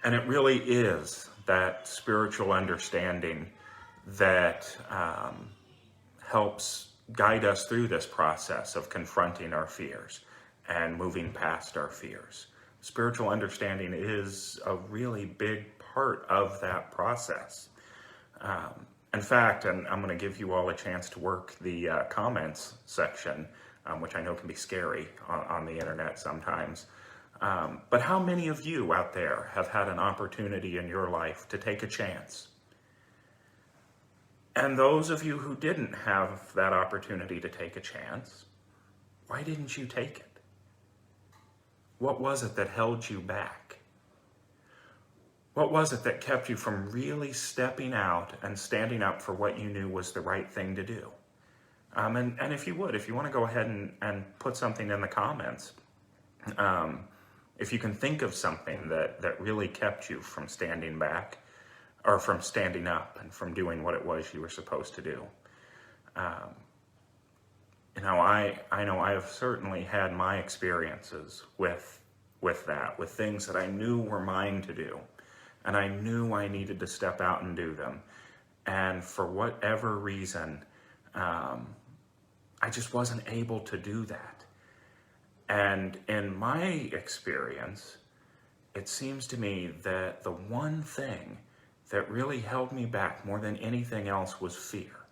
And it really is that spiritual understanding that helps guide us through this process of confronting our fears and moving past our fears. Spiritual understanding is a really big part of that process. In fact, and I'm going to give you all a chance to work the comments section, which I know can be scary on the internet sometimes. But how many of you out there have had an opportunity in your life to take a chance? And those of you who didn't have that opportunity to take a chance, why didn't you take it? What was it that held you back? What was it that kept you from really stepping out and standing up for what you knew was the right thing to do? And if you want to go ahead and put something in the comments, if you can think of something that really kept you from standing back, or from standing up and from doing what it was you were supposed to do. I know I have certainly had my experiences with that, with things that I knew were mine to do. And I knew I needed to step out and do them. And for whatever reason, I just wasn't able to do that. And in my experience, it seems to me that the one thing that really held me back more than anything else was fear.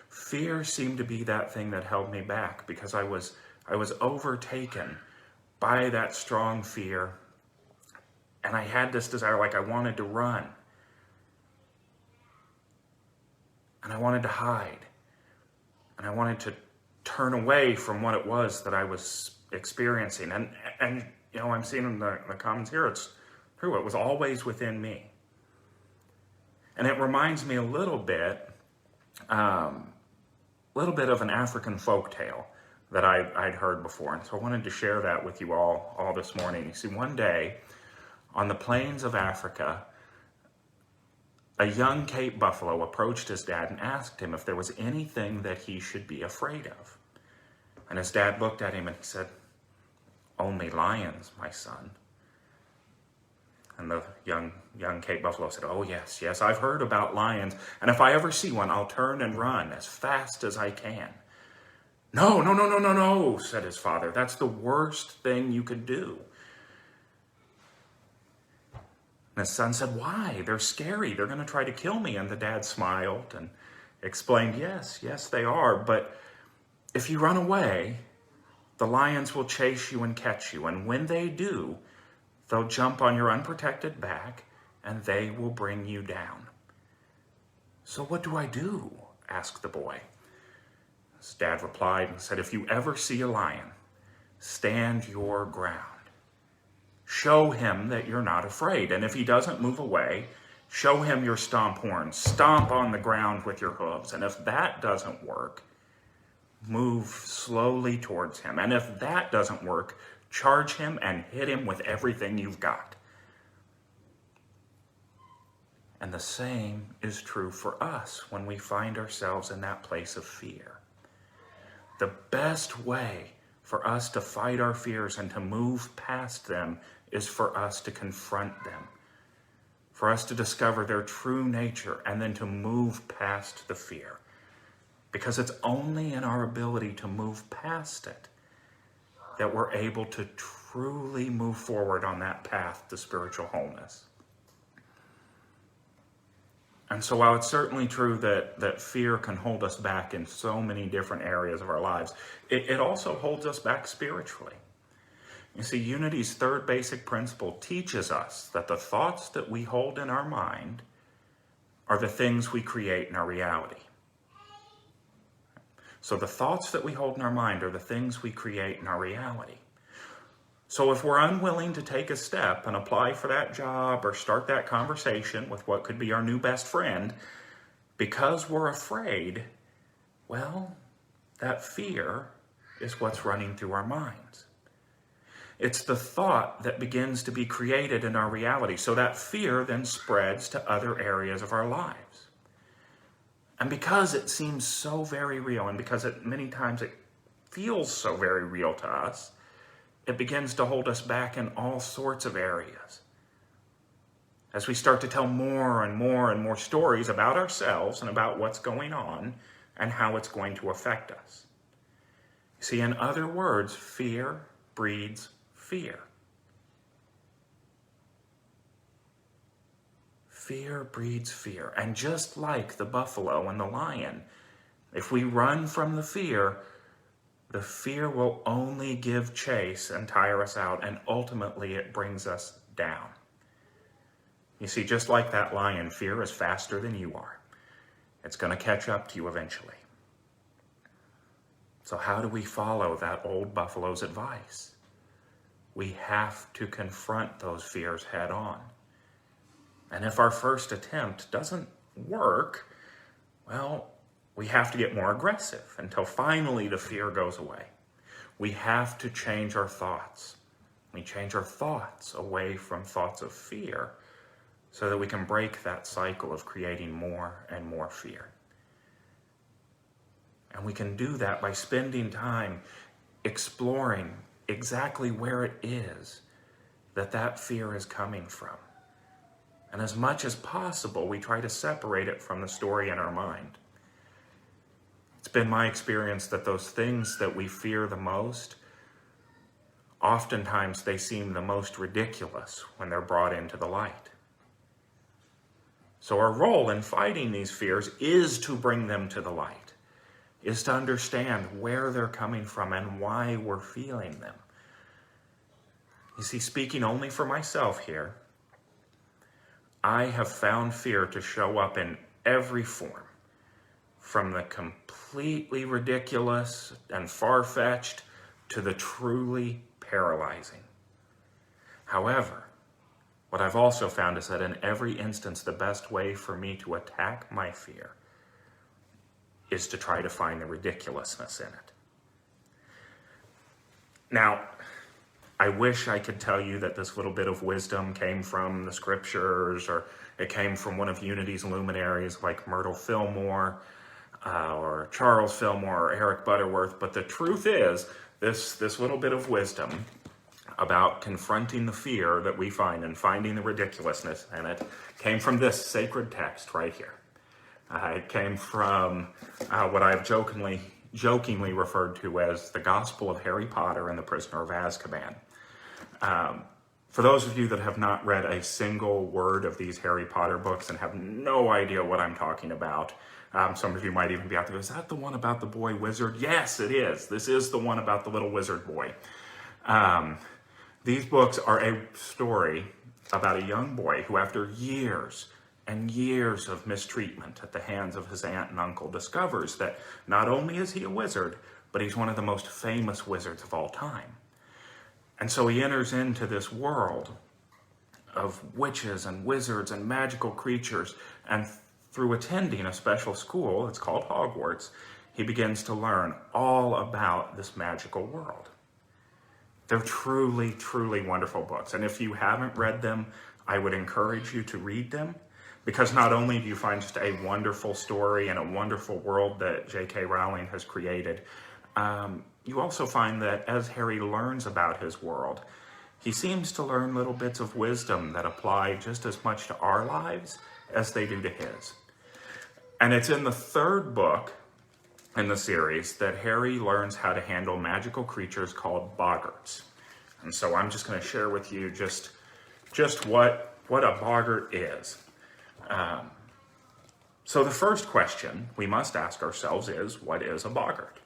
Fear seemed to be that thing that held me back because I was overtaken by that strong fear, and I had this desire, like I wanted to run, and I wanted to hide, and I wanted to turn away from what it was that I was experiencing. And I'm seeing in the comments here, it's true, it was always within me. And it reminds me a little bit of an African folk tale that I'd heard before. And so I wanted to share that with you all this morning. You see, one day on the plains of Africa, a young Cape buffalo approached his dad and asked him if there was anything that he should be afraid of. And his dad looked at him and he said, "Only lions, my son." And the young Cape buffalo said, "Oh, yes, I've heard about lions. And if I ever see one, I'll turn and run as fast as I can." No, said his father. "That's the worst thing you could do." And his son said, "Why? They're scary. They're going to try to kill me." And the dad smiled and explained, yes, they are. But if you run away, the lions will chase you and catch you. And when they do, they'll jump on your unprotected back and they will bring you down. "So what do I do?" asked the boy. His dad replied and said, "If you ever see a lion, stand your ground. Show him that you're not afraid. And if he doesn't move away, show him your stomp horns. Stomp on the ground with your hooves. And if that doesn't work, move slowly towards him. And if that doesn't work, charge him and hit him with everything you've got." And the same is true for us when we find ourselves in that place of fear. The best way for us to fight our fears and to move past them is for us to confront them, for us to discover their true nature, and then to move past the fear. Because it's only in our ability to move past it that we're able to truly move forward on that path to spiritual wholeness. And so while it's certainly true that fear can hold us back in so many different areas of our lives, it also holds us back spiritually. You see, Unity's third basic principle teaches us that the thoughts that we hold in our mind are the things we create in our reality. So the thoughts that we hold in our mind are the things we create in our reality. So if we're unwilling to take a step and apply for that job or start that conversation with what could be our new best friend, because we're afraid, well, that fear is what's running through our minds. It's the thought that begins to be created in our reality. So that fear then spreads to other areas of our lives. And because it seems so very real, and because many times it feels so very real to us, it begins to hold us back in all sorts of areas. as we start to tell more and more and more stories about ourselves and about what's going on and how it's going to affect us. See, in other words, fear breeds fear. Fear breeds fear. And just like the buffalo and the lion, if we run from the fear will only give chase and tire us out, and ultimately it brings us down. You see, just like that lion, fear is faster than you are. It's going to catch up to you eventually. So how do we follow that old buffalo's advice? We have to confront those fears head on. And if our first attempt doesn't work, well, we have to get more aggressive until finally the fear goes away. We have to change our thoughts. We change our thoughts away from thoughts of fear so that we can break that cycle of creating more and more fear. And we can do that by spending time exploring exactly where it is that fear is coming from. And as much as possible, we try to separate it from the story in our mind. It's been my experience that those things that we fear the most, oftentimes they seem the most ridiculous when they're brought into the light. So our role in fighting these fears is to bring them to the light, is to understand where they're coming from and why we're feeling them. You see, speaking only for myself here, I have found fear to show up in every form, from the completely ridiculous and far-fetched to the truly paralyzing. However, what I've also found is that in every instance, the best way for me to attack my fear is to try to find the ridiculousness in it. Now, I wish I could tell you that this little bit of wisdom came from the scriptures, or it came from one of Unity's luminaries like Myrtle Fillmore, or Charles Fillmore, or Eric Butterworth, but the truth is, this little bit of wisdom about confronting the fear that we find and finding the ridiculousness in it came from this sacred text right here. It came from what I've jokingly referred to as the Gospel of Harry Potter and the Prisoner of Azkaban. For those of you that have not read a single word of these Harry Potter books and have no idea what I'm talking about, some of you might even be out there, is that the one about the boy wizard? Yes, it is. This is the one about the little wizard boy. These books are a story about a young boy who, after years and years of mistreatment at the hands of his aunt and uncle, discovers that not only is he a wizard, but he's one of the most famous wizards of all time. And so he enters into this world of witches and wizards and magical creatures, and through attending a special school, it's called Hogwarts, he begins to learn all about this magical world. They're truly, truly wonderful books. And if you haven't read them, I would encourage you to read them, because not only do you find just a wonderful story and a wonderful world that J.K. Rowling has created, you also find that as Harry learns about his world, he seems to learn little bits of wisdom that apply just as much to our lives as they do to his. And it's in the third book in the series that Harry learns how to handle magical creatures called Boggarts. And so I'm just going to share with you just what a Boggart is. So the first question we must ask ourselves is, what is a Boggart?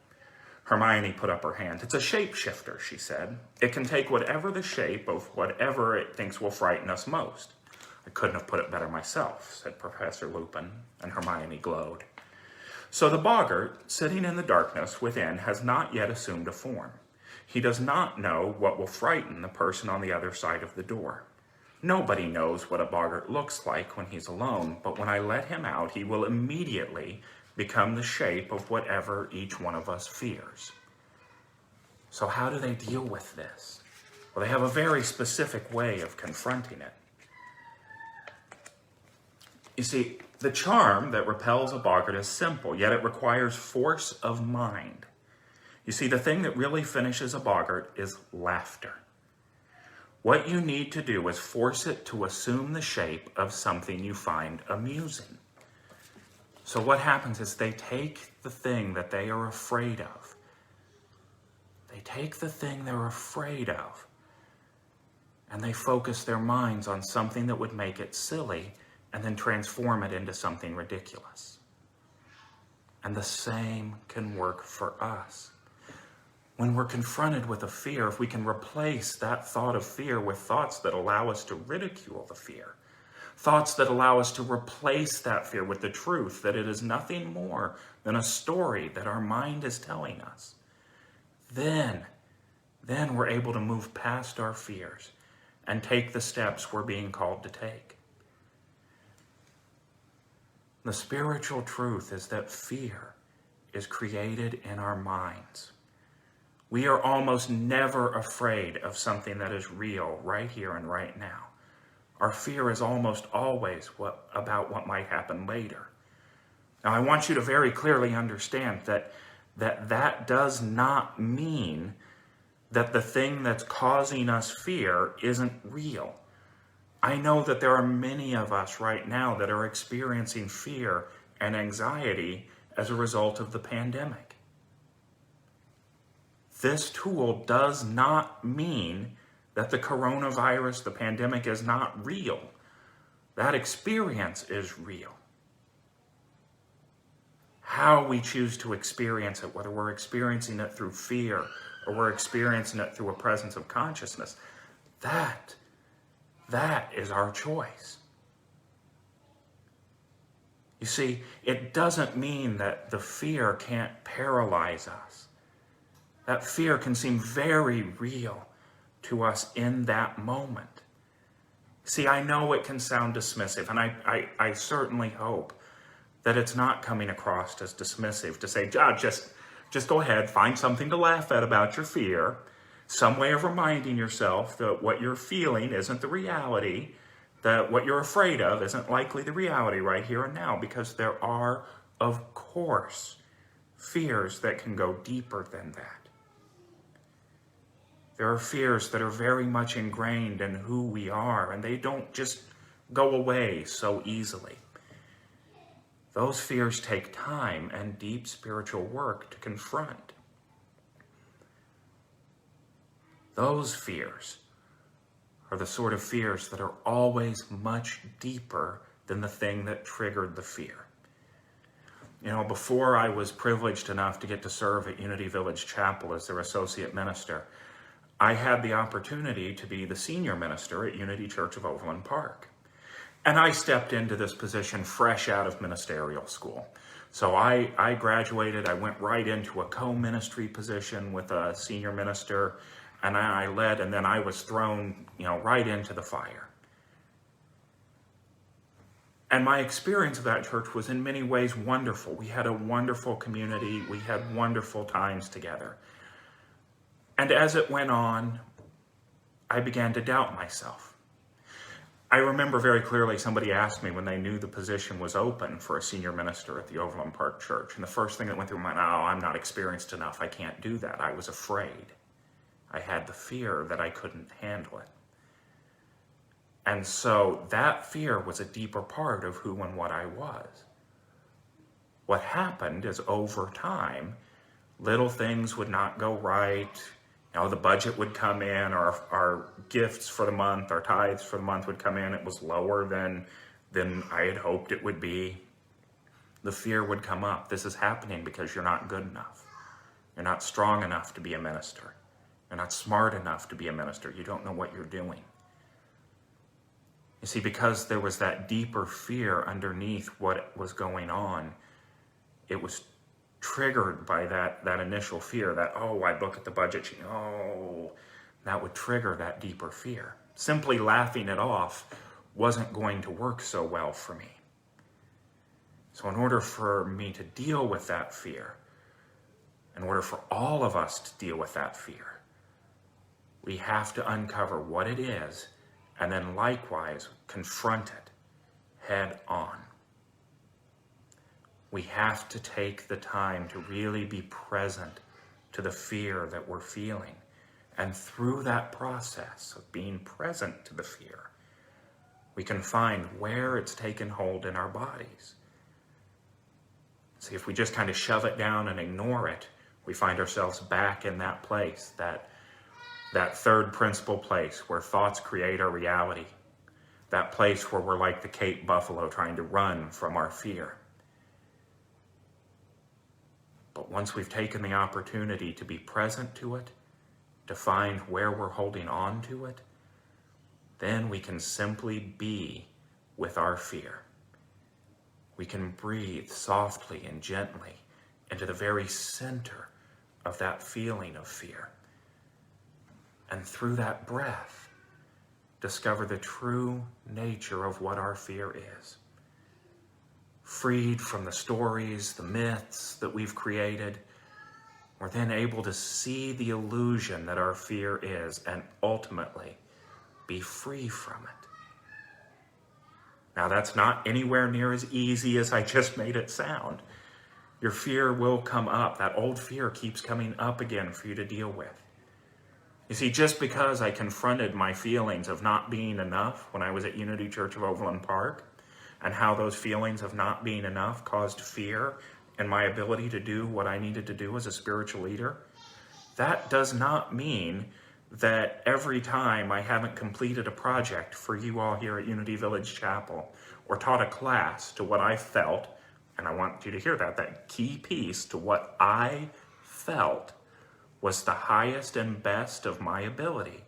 Hermione put up her hand. It's a shapeshifter, she said. It can take whatever the shape of whatever it thinks will frighten us most. I couldn't have put it better myself, said Professor Lupin, and Hermione glowed. So the Boggart, sitting in the darkness within, has not yet assumed a form. He does not know what will frighten the person on the other side of the door. Nobody knows what a Boggart looks like when he's alone, but when I let him out, he will immediately become the shape of whatever each one of us fears. So how do they deal with this? Well, they have a very specific way of confronting it. You see, the charm that repels a Boggart is simple, yet it requires force of mind. You see, the thing that really finishes a Boggart is laughter. What you need to do is force it to assume the shape of something you find amusing. So what happens is they take the thing that they are afraid of. They take the thing they're afraid of, and they focus their minds on something that would make it silly, and then transform it into something ridiculous. And the same can work for us. When we're confronted with a fear, if we can replace that thought of fear with thoughts that allow us to ridicule the fear, thoughts that allow us to replace that fear with the truth that it is nothing more than a story that our mind is telling us, then we're able to move past our fears and take the steps we're being called to take. The spiritual truth is that fear is created in our minds. We are almost never afraid of something that is real right here and right now. Our fear is almost always about what might happen later. Now, I want you to very clearly understand that does not mean that the thing that's causing us fear isn't real. I know that there are many of us right now that are experiencing fear and anxiety as a result of the pandemic. This tool does not mean that the coronavirus, the pandemic, is not real. That experience is real. How we choose to experience it, whether we're experiencing it through fear or we're experiencing it through a presence of consciousness, that is our choice. You see, it doesn't mean that the fear can't paralyze us. That fear can seem very real to us in that moment. See, I know it can sound dismissive, and I certainly hope that it's not coming across as dismissive to say, just go ahead, find something to laugh at about your fear, some way of reminding yourself that what you're feeling isn't the reality, that what you're afraid of isn't likely the reality right here and now, because there are, of course, fears that can go deeper than that. There are fears that are very much ingrained in who we are, and they don't just go away so easily. Those fears take time and deep spiritual work to confront. Those fears are the sort of fears that are always much deeper than the thing that triggered the fear. You know, before I was privileged enough to get to serve at Unity Village Chapel as their associate minister, I had the opportunity to be the senior minister at Unity Church of Overland Park. And I stepped into this position fresh out of ministerial school. So I graduated, I went right into a co-ministry position with a senior minister, and I led, and then I was thrown, right into the fire. And my experience of that church was in many ways wonderful. We had a wonderful community. We had wonderful times together. And as it went on, I began to doubt myself. I remember very clearly somebody asked me when they knew the position was open for a senior minister at the Overland Park Church. And the first thing that went through my mind, I'm not experienced enough. I can't do that. I was afraid. I had the fear that I couldn't handle it. And so that fear was a deeper part of who and what I was. What happened is over time, little things would not go right. The budget would come in, or our gifts for the month, our tithes for the month would come in. It was lower than I had hoped it would be. The fear would come up. This is happening because you're not good enough. You're not strong enough to be a minister. You're not smart enough to be a minister. You don't know what you're doing. You see, because there was that deeper fear underneath what was going on, it was triggered by that initial fear that, I look at the budget sheet, that would trigger that deeper fear. Simply laughing it off wasn't going to work so well for me. So in order for me to deal with that fear, in order for all of us to deal with that fear, we have to uncover what it is and then likewise confront it head on. We have to take the time to really be present to the fear that we're feeling And through that process of being present to the fear, we can find where it's taken hold in our bodies. See, if we just kind of shove it down and ignore it, we find ourselves back in that place, that third principal place where thoughts create our reality, that place where we're like the Cape buffalo trying to run from our fear. But once we've taken the opportunity to be present to it, to find where we're holding on to it, then we can simply be with our fear. We can breathe softly and gently into the very center of that feeling of fear. And through that breath, discover the true nature of what our fear is. Freed from the stories, the myths that we've created, we're then able to see the illusion that our fear is and ultimately be free from it. Now, that's not anywhere near as easy as I just made it sound. Your fear will come up. That old fear keeps coming up again for you to deal with. You see, just because I confronted my feelings of not being enough when I was at Unity Church of Overland Park, and how those feelings of not being enough caused fear in my ability to do what I needed to do as a spiritual leader, that does not mean that every time I haven't completed a project for you all here at Unity Village Chapel or taught a class to what I felt, and I want you to hear that key piece to what I felt was the highest and best of my ability,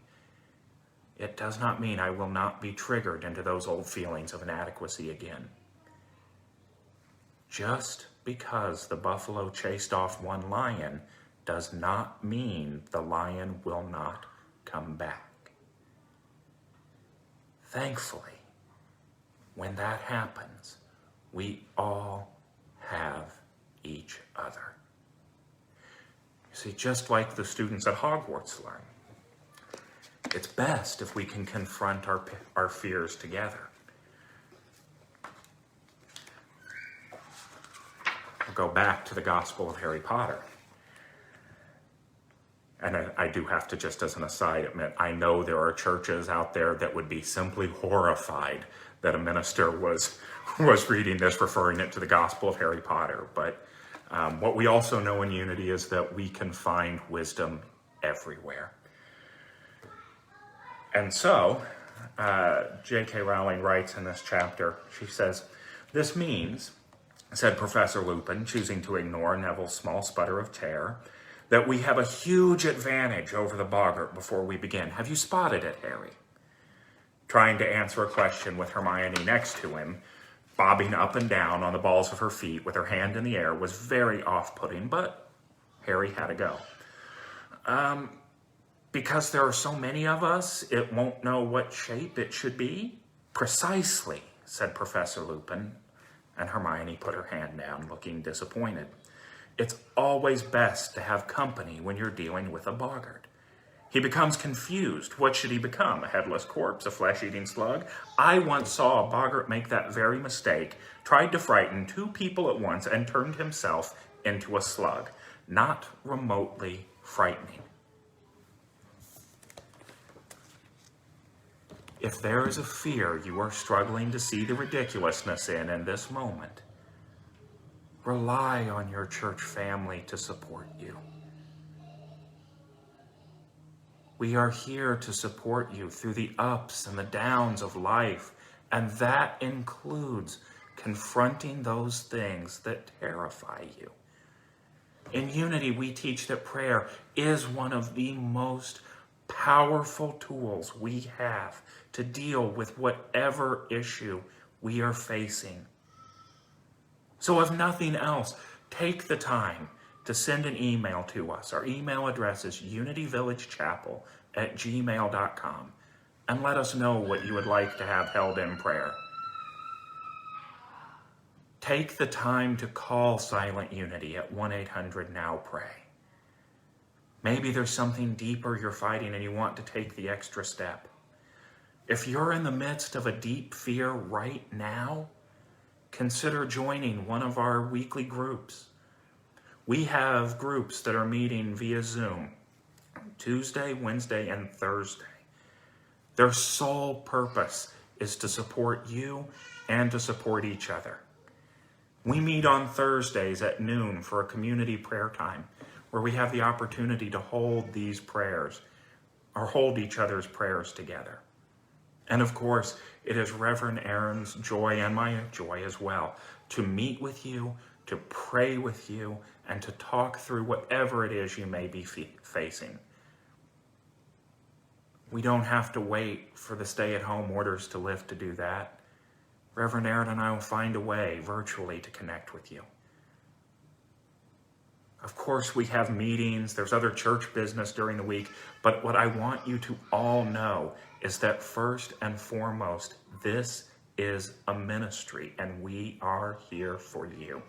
it does not mean I will not be triggered into those old feelings of inadequacy again. Just because the buffalo chased off one lion does not mean the lion will not come back. Thankfully, when that happens, we all have each other. You see, just like the students at Hogwarts learn, it's best if we can confront our fears together. We'll go back to the Gospel of Harry Potter. And I do have to, just as an aside, admit, I know there are churches out there that would be simply horrified that a minister was reading this, referring it to the Gospel of Harry Potter. But what we also know in Unity is that we can find wisdom everywhere. And so, J.K. Rowling writes in this chapter, she says, "This means," said Professor Lupin, choosing to ignore Neville's small sputter of terror, "that we have a huge advantage over the Boggart before we begin. Have you spotted it, Harry?" Trying to answer a question with Hermione next to him, bobbing up and down on the balls of her feet with her hand in the air, was very off-putting, but Harry had a go. Because there are so many of us, it won't know what shape it should be? Precisely, said Professor Lupin, and Hermione put her hand down, looking disappointed. It's always best to have company when you're dealing with a Boggart. He becomes confused. What should he become? A headless corpse? A flesh-eating slug? I once saw a Boggart make that very mistake, tried to frighten 2 people at once, and turned himself into a slug. Not remotely frightening. If there is a fear you are struggling to see the ridiculousness in this moment, rely on your church family to support you. We are here to support you through the ups and the downs of life, and that includes confronting those things that terrify you. In Unity, we teach that prayer is one of the most powerful tools we have to deal with whatever issue we are facing. So if nothing else, take the time to send an email to us. Our email address is unitywillagechapel@gmail.com, and let us know what you would like to have held in prayer. Take the time to call Silent Unity at 1-800-NOW-PRAY. Maybe there's something deeper you're fighting and you want to take the extra step. If you're in the midst of a deep fear right now, consider joining one of our weekly groups. We have groups that are meeting via Zoom Tuesday, Wednesday, and Thursday. Their sole purpose is to support you and to support each other. We meet on Thursdays at noon for a community prayer time where we have the opportunity to hold these prayers or hold each other's prayers together. And of course, it is Reverend Erin's joy and my joy as well to meet with you, to pray with you, and to talk through whatever it is you may be facing. We don't have to wait for the stay-at-home orders to lift to do that. Reverend Erin and I will find a way virtually to connect with you. Of course, we have meetings, there's other church business during the week, but what I want you to all know is that first and foremost, this is a ministry and we are here for you.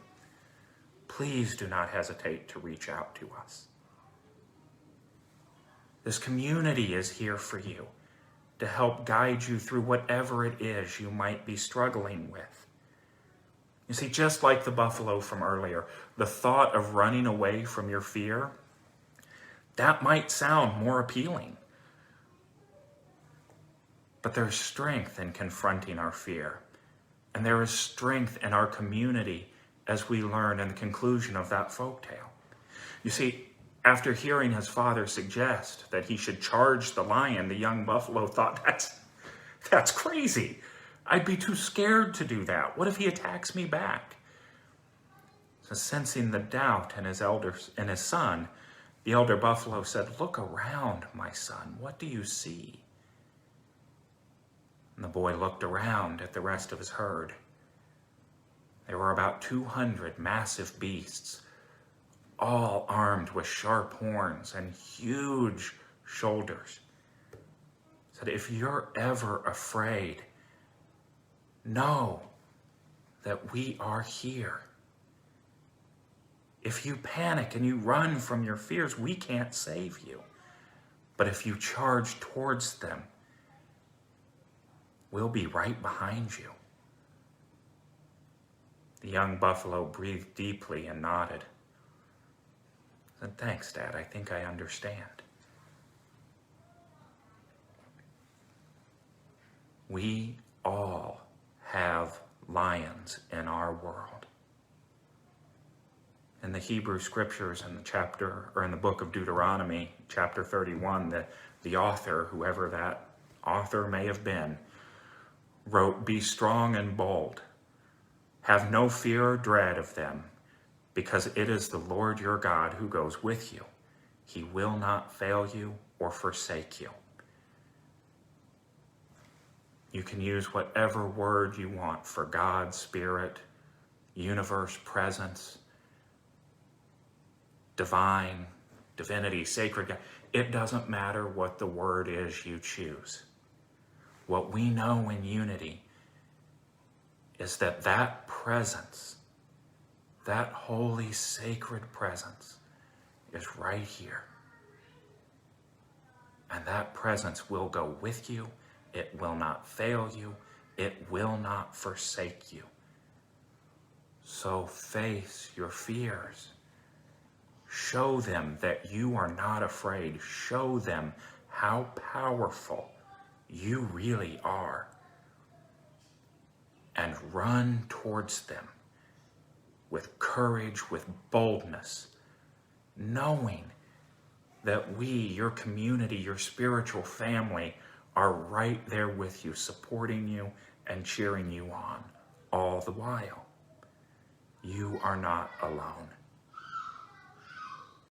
Please do not hesitate to reach out to us. This community is here for you to help guide you through whatever it is you might be struggling with. You see, just like the buffalo from earlier, the thought of running away from your fear, that might sound more appealing. But there's strength in confronting our fear. And there is strength in our community as we learn in the conclusion of that folktale. You see, after hearing his father suggest that he should charge the lion, the young buffalo thought, that's crazy. I'd be too scared to do that. What if he attacks me back? So sensing the doubt in his son, the elder buffalo said, "Look around, my son. What do you see?" And the boy looked around at the rest of his herd. There were about 200 massive beasts, all armed with sharp horns and huge shoulders. He said, if you're ever afraid, know that we are here. If you panic and you run from your fears, we can't save you. But if you charge towards them, we'll be right behind you. The young buffalo breathed deeply and nodded. I said, "Thanks, Dad. I think I understand." We all have lions in our world. In the Hebrew scriptures in the book of Deuteronomy, chapter 31, the author, whoever that author may have been, wrote, "Be strong and bold. Have no fear or dread of them, because it is the Lord your God who goes with you. He will not fail you or forsake you." You can use whatever word you want for God, Spirit, universe, presence, divine, divinity, sacred God. It doesn't matter what the word is you choose. What we know in unity is that presence, that holy, sacred presence is right here. And that presence will go with you. It will not fail you. It will not forsake you. So face your fears. Show them that you are not afraid. Show them how powerful you really are. And run towards them with courage, with boldness, knowing that we, your community, your spiritual family, are right there with you, supporting you and cheering you on all the while. You are not alone.